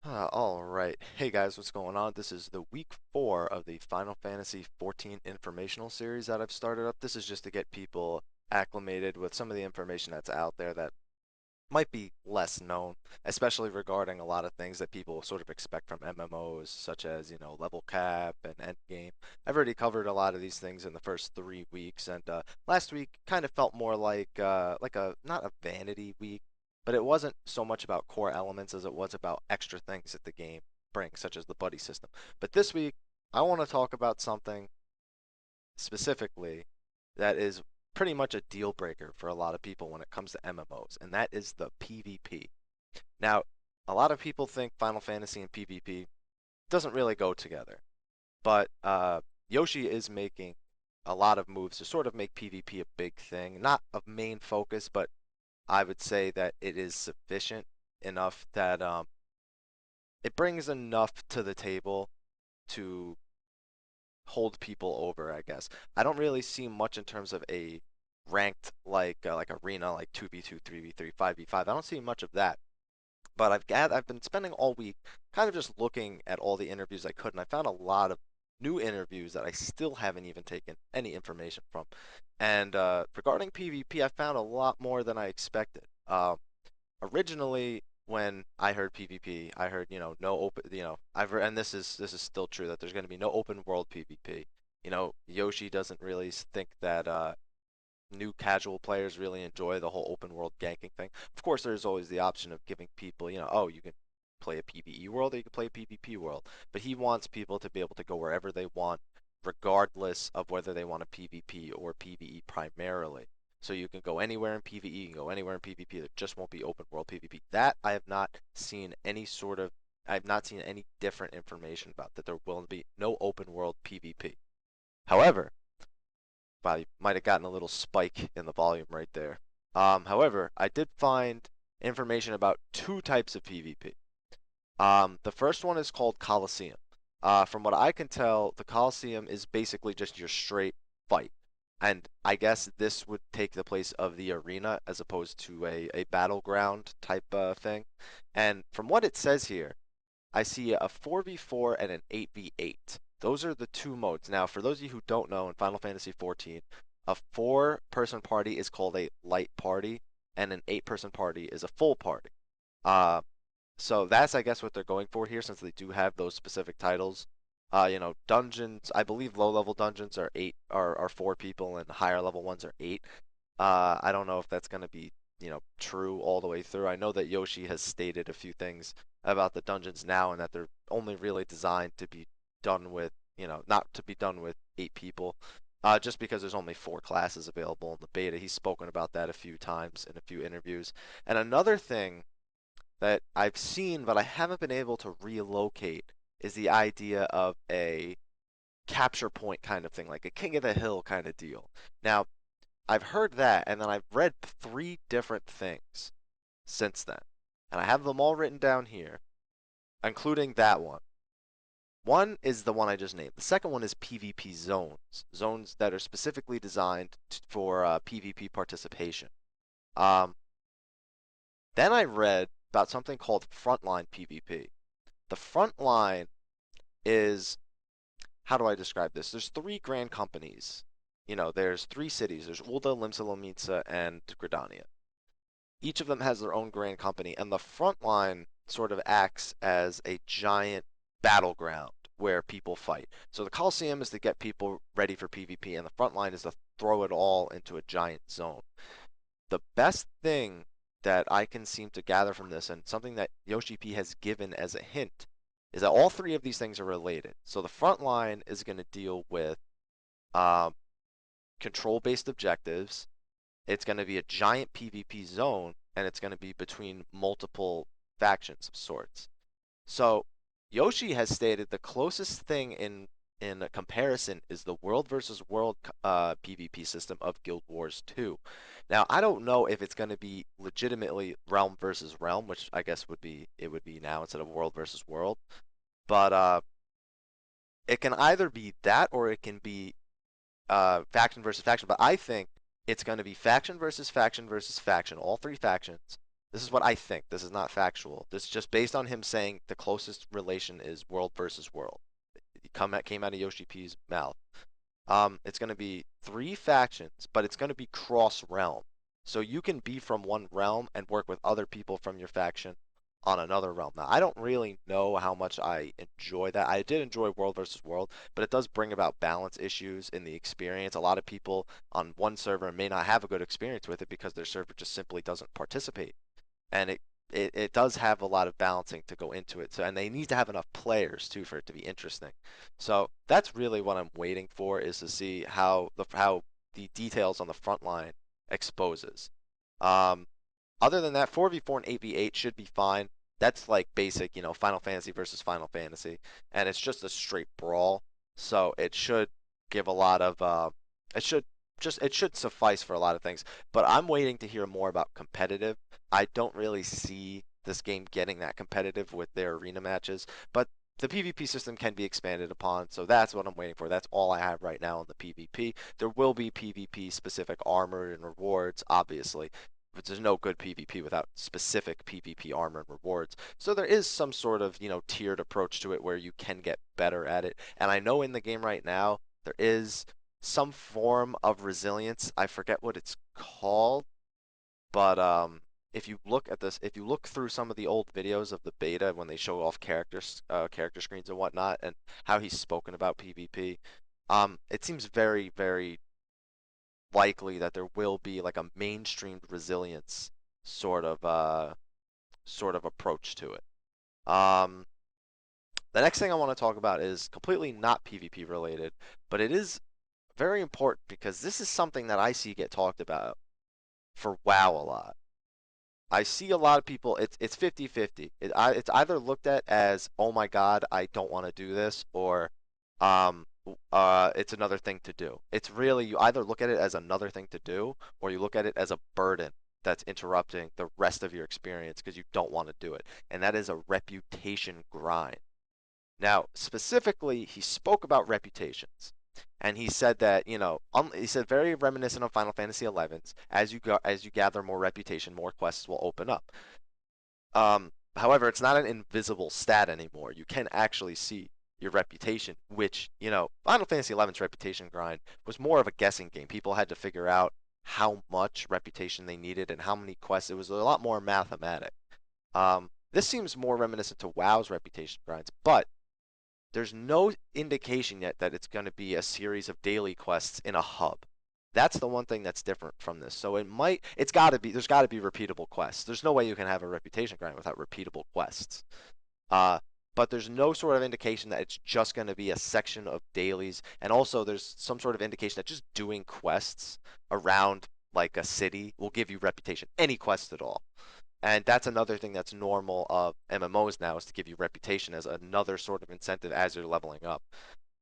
All right. Hey guys, what's going on? This is the week 4 of the Final Fantasy XIV informational series that I've started up. This is just to get people acclimated with some of the information that's out there that might be less known, especially regarding a lot of things that people sort of expect from MMOs, such as, level cap and endgame. I've already covered a lot of these things in the first 3 weeks, and last week kind of felt more like a not a vanity week, but it wasn't so much about core elements as it was about extra things that the game brings, such as the buddy system. But this week, I want to talk about something specifically that is pretty much a deal breaker for a lot of people when it comes to MMOs, and that is the PvP. Now, a lot of people think Final Fantasy and PvP doesn't really go together, but Yoshi is making a lot of moves to sort of make PvP a big thing. Not a main focus, but I would say that it is sufficient enough that it brings enough to the table to hold people over, I guess. I don't really see much in terms of a ranked like arena like 2v2, 3v3, 5v5. I don't see much of that. But I've been spending all week kind of just looking at all the interviews I could, and I found a lot of new interviews that I still haven't even taken any information from. And regarding PvP, I found a lot more than I expected. Originally, when I heard PvP, I heard, no open, I've heard, and this is still true, that there's going to be no open world PvP. Yoshi doesn't really think that new casual players really enjoy the whole open world ganking thing. Of course, there's always the option of giving people, oh, you can play a PvE world or you can play a PvP world. But he wants people to be able to go wherever they want, regardless of whether they want a PvP or PvE primarily. So you can go anywhere in PvE, you can go anywhere in PvP. There just won't be open world PvP. That I have not seen any sort of I have not seen any different information about that there will be no open world PvP. However, wow, you might have gotten a little spike in the volume right there. However, I did find information about two types of PvP. The first one is called Coliseum. From what I can tell, the Coliseum is basically just your straight fight. And I guess this would take the place of the arena as opposed to a battleground type thing. And from what it says here, I see a 4v4 and an 8v8. Those are the two modes. Now, for those of you who don't know, in Final Fantasy XIV, a four-person party is called a light party, and an eight-person party is a full party. Uh, so that's, I guess, what they're going for here, since they do have those specific titles. Dungeons, I believe low-level dungeons are four people, and higher level ones are eight. I don't know if that's going to be, true all the way through. I know that Yoshi has stated a few things about the dungeons now, and that they're only really designed to be done with, not to be done with eight people. Just because there's only four classes available in the beta. He's spoken about that a few times in a few interviews. And another thing that I've seen, but I haven't been able to relocate, is the idea of a capture point kind of thing, like a King of the Hill kind of deal. Now, I've heard that, and then I've read three different things since then. And I have them all written down here, including that one. One is the one I just named. The second one is PvP zones, zones that are specifically designed for PvP participation. Um, then I read about something called frontline PvP. The frontline is, how do I describe this? There's three grand companies. There's three cities. There's Ul'dah, Limsa Lominsa, and Gridania. Each of them has their own grand company, and the front line sort of acts as a giant battleground where people fight. So the Coliseum is to get people ready for PvP, and the front line is to throw it all into a giant zone. The best thing that I can seem to gather from this, and something that Yoshi-P has given as a hint, is that all three of these things are related. So the front line is going to deal with um, control-based objectives. It's going to be a giant PvP zone, and it's going to be between multiple factions of sorts. So Yoshi has stated the closest thing in a comparison is the world versus world PvP system of Guild Wars 2. Now, I don't know if it's going to be legitimately realm versus realm, which I guess would be now instead of world versus world, but it can either be that or it can be faction versus faction. But I think it's going to be faction versus faction versus faction, all three factions, This is what I think. This is not factual. This is just based on him saying the closest relation is world versus world. Came out of Yoshi-P's mouth. It's going to be three factions, but it's going to be cross realm. So you can be from one realm and work with other people from your faction on another realm. Now, I don't really know how much I enjoy that. I did enjoy World versus World, but it does bring about balance issues in the experience. A lot of people on one server may not have a good experience with it because their server just simply doesn't participate, and it does have a lot of balancing to go into it. So, and they need to have enough players too for it to be interesting. So that's really what I'm waiting for, is to see how the details on the front line exposes. Um, Other than that, 4v4 and 8v8 should be fine. That's like basic, Final Fantasy versus Final Fantasy, and it's just a straight brawl. So it should give a lot of it should it should suffice for a lot of things. But I'm waiting to hear more about competitive. I don't really see this game getting that competitive with their arena matches, but the PvP system can be expanded upon, so that's what I'm waiting for. That's all I have right now on the PvP. There will be PvP specific armor and rewards, obviously, but there's no good PvP without specific PvP armor and rewards. So there is some sort of, tiered approach to it where you can get better at it. And I know in the game right now there is some form of resilience. I forget what it's called, but if you look through some of the old videos of the beta when they show off character screens and whatnot, and how he's spoken about PvP, it seems very, very likely that there will be like a mainstreamed resilience sort of uh sort of approach to it. Um, the next thing I want to talk about is completely not PvP related, but it is very important because this is something that I see get talked about for WoW a lot. I see a lot of people, it's 50-50. It's either looked at as, oh my God, I don't want to do this, or it's another thing to do. It's really, you either look at it as another thing to do, or you look at it as a burden that's interrupting the rest of your experience because you don't want to do it. And that is a reputation grind. Now, specifically, he spoke about reputations. And he said that, he said very reminiscent of Final Fantasy XI's. As you gather more reputation, more quests will open up. However, it's not an invisible stat anymore. You can actually see your reputation, which, Final Fantasy XI's reputation grind was more of a guessing game. People had to figure out how much reputation they needed and how many quests. It was a lot more mathematic. This seems more reminiscent to WoW's reputation grinds, but there's no indication yet that it's going to be a series of daily quests in a hub. That's the one thing that's different from this. So there's got to be repeatable quests. There's no way you can have a reputation grind without repeatable quests. Uh, but there's no sort of indication that it's just going to be a section of dailies. And also, there's some sort of indication that just doing quests around like a city will give you reputation, any quest at all. And that's another thing that's normal of MMOs now, is to give you reputation as another sort of incentive as you're leveling up.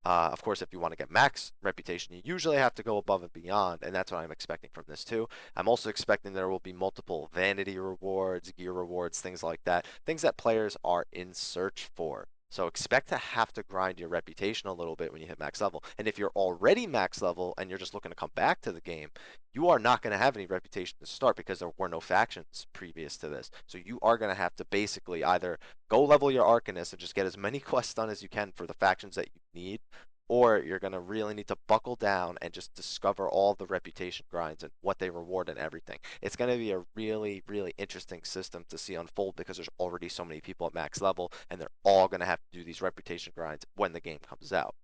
Of course, if you want to get max reputation, you usually have to go above and beyond, and that's what I'm expecting from this too. I'm also expecting there will be multiple vanity rewards, gear rewards, things like that, things that players are in search for. So expect to have to grind your reputation a little bit when you hit max level. And if you're already max level and you're just looking to come back to the game, you are not going to have any reputation to start because there were no factions previous to this. So you are going to have to basically either go level your Arcanist and just get as many quests done as you can for the factions that you need, or you're going to really need to buckle down and just discover all the reputation grinds and what they reward and everything. It's going to be a really, really interesting system to see unfold because there's already so many people at max level, and they're all going to have to do these reputation grinds when the game comes out.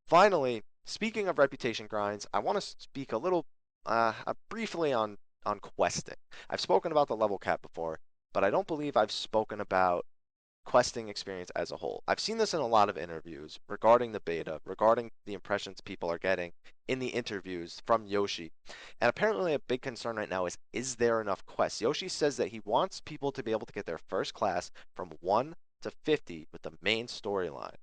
Finally, speaking of reputation grinds, I want to speak a little briefly on questing. I've spoken about the level cap before, but I don't believe I've spoken about questing experience as a whole. I've seen this in a lot of interviews regarding the beta, regarding the impressions people are getting in the interviews from Yoshi. And apparently a big concern right now is there enough quests? Yoshi says that he wants people to be able to get their first class from 1 to 50 with the main storyline.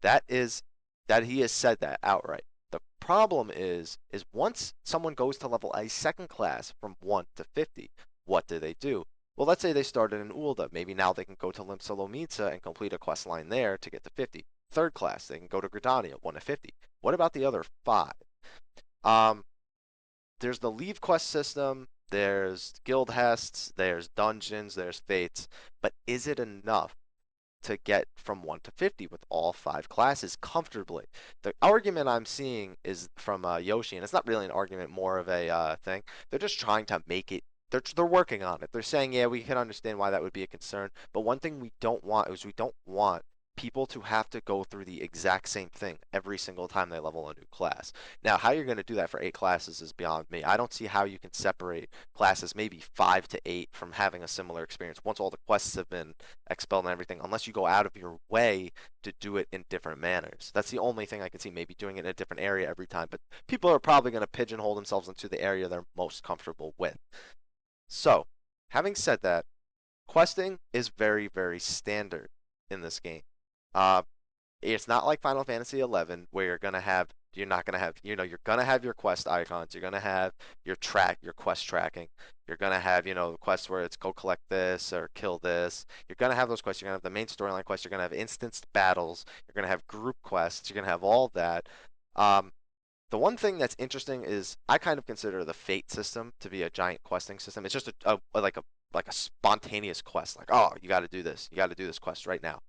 That is that he has said that outright. The problem is once someone goes to level a second class from 1 to 50, what do? Well, let's say they started in Ulda. Maybe now they can go to Lim Solomita and complete a quest line there to get to 50. Third class, they can go to Gridania, 1 to 50. What about the other 5? Um, there's the leave quest system. there's guild hests, there's dungeons, there's fates, but is it enough to get from 1 to 50 with all 5 classes comfortably? The argument I'm seeing is from Yoshi, and it's not really an argument, more of a thing. They're just trying to make it. They're working on it. They're saying, yeah, we can understand why that would be a concern, but one thing we don't want is we don't want people to have to go through the exact same thing every single time they level a new class. Now, how you're going to do that for 8 classes is beyond me. I don't see how you can separate classes maybe 5 to 8 from having a similar experience once all the quests have been expelled and everything, unless you go out of your way to do it in different manners. That's the only thing I can see, maybe doing it in a different area every time, but people are probably going to pigeonhole themselves into the area they're most comfortable with. So, having said that, questing is very, very standard in this game. Uh, it's not like Final Fantasy 11 where you're not gonna have, you're gonna have your quest icons, you're gonna have your quest tracking, you're gonna have, the quests where it's go collect this or kill this. You're gonna have those quests. You're gonna have the main storyline quests. You're gonna have instanced battles. You're gonna have group quests. You're gonna have all that. Um, the one thing that's interesting is I kind of consider the fate system to be a giant questing system. It's just like a spontaneous quest. Like, oh, you got to do this. You got to do this quest right now.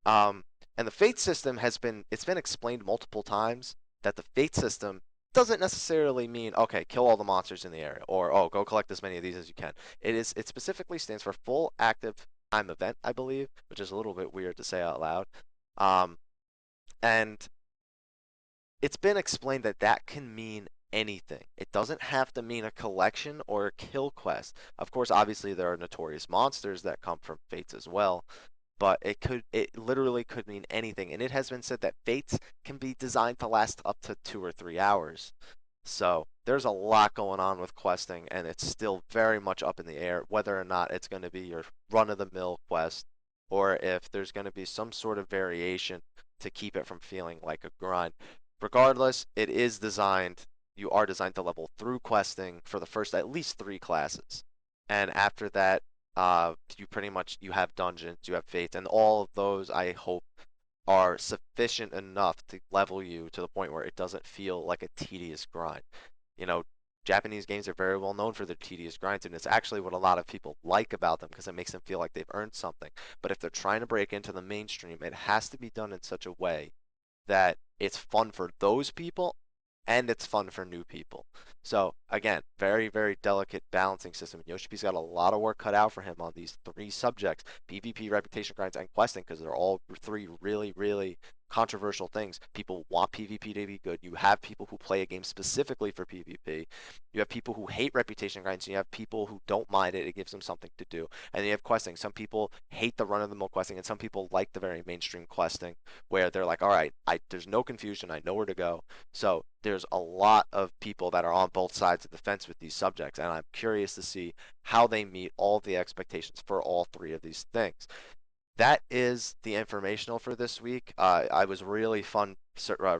Um, and the fate system it's been explained multiple times that the fate system doesn't necessarily mean, okay, kill all the monsters in the area, or oh, go collect as many of these as you can. It specifically stands for full active time event, I believe, which is a little bit weird to say out loud. Um, and it's been explained that that can mean anything. It doesn't have to mean a collection or a kill quest. Of course, obviously there are notorious monsters that come from fates as well, but it literally could mean anything. And it has been said that fates can be designed to last up to 2 or 3 hours. So there's a lot going on with questing, and it's still very much up in the air whether or not it's going to be your run-of-the-mill quest, or if there's going to be some sort of variation to keep it from feeling like a grind. Regardless, you are designed to level through questing for the first at least 3 classes. And after that, you have dungeons, you have fates, and all of those I hope are sufficient enough to level you to the point where it doesn't feel like a tedious grind. You know, Japanese games are very well known for their tedious grinds, and it's actually what a lot of people like about them because it makes them feel like they've earned something. But if they're trying to break into the mainstream, it has to be done in such a way that it's fun for those people and it's fun for new people. So again, very, very delicate balancing system. Yoshi-P's got a lot of work cut out for him on these 3 subjects: PvP, reputation grinds, and questing, because they're all 3 really, really controversial things. People want PvP to be good. You have people who play a game specifically for PvP. You have people who hate reputation grinds, and you have people who don't mind it. It gives them something to do. And then you have questing. Some people hate the run-of-the-mill questing, and some people like the very mainstream questing where they're like, all right, there's no confusion. I know where to go. So there's a lot of people that are on both sides of the fence with these subjects, and I'm curious to see how they meet all the expectations for all 3 of these things. That is the informational for this week. I was really fun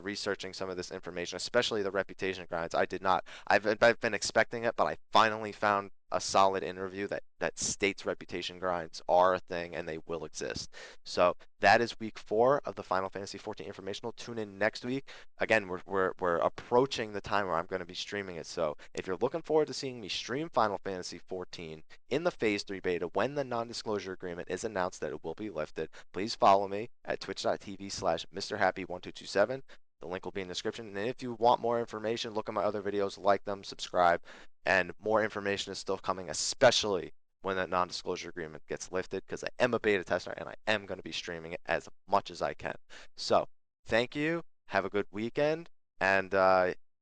researching some of this information, especially the reputation grinds. I did not. I've been expecting it, but I finally found a solid interview that states reputation grinds are a thing and they will exist. So that is week 4 of the Final Fantasy 14 informational. Tune in next week. Again, we're approaching the time where I'm going to be streaming it. So if you're looking forward to seeing me stream Final Fantasy 14 in the Phase 3 beta when the non-disclosure agreement is announced that it will be lifted, please follow me at twitch.tv/MrHappy1227. The link will be in the description. And if you want more information, look at my other videos, like them, subscribe, and more information is still coming, especially when that non-disclosure agreement gets lifted, because I am a beta tester and I am going to be streaming it as much as I can. So thank you. Have a good weekend. And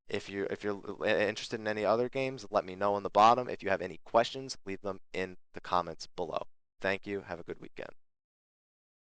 if you're interested in any other games, let me know in the bottom. If you have any questions, leave them in the comments below. Thank you. Have a good weekend.